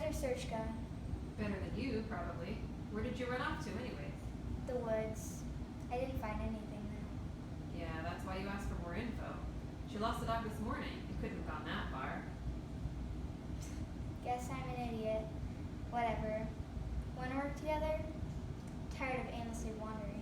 your search go? Better than you, probably. Where did you run off to, anyways? The woods. I didn't find anything though. Yeah, that's why you asked for more info. She lost the dog this morning. You couldn't have gone that far. Guess I'm an idiot. Whatever. Wanna work together? Tired of aimlessly wandering.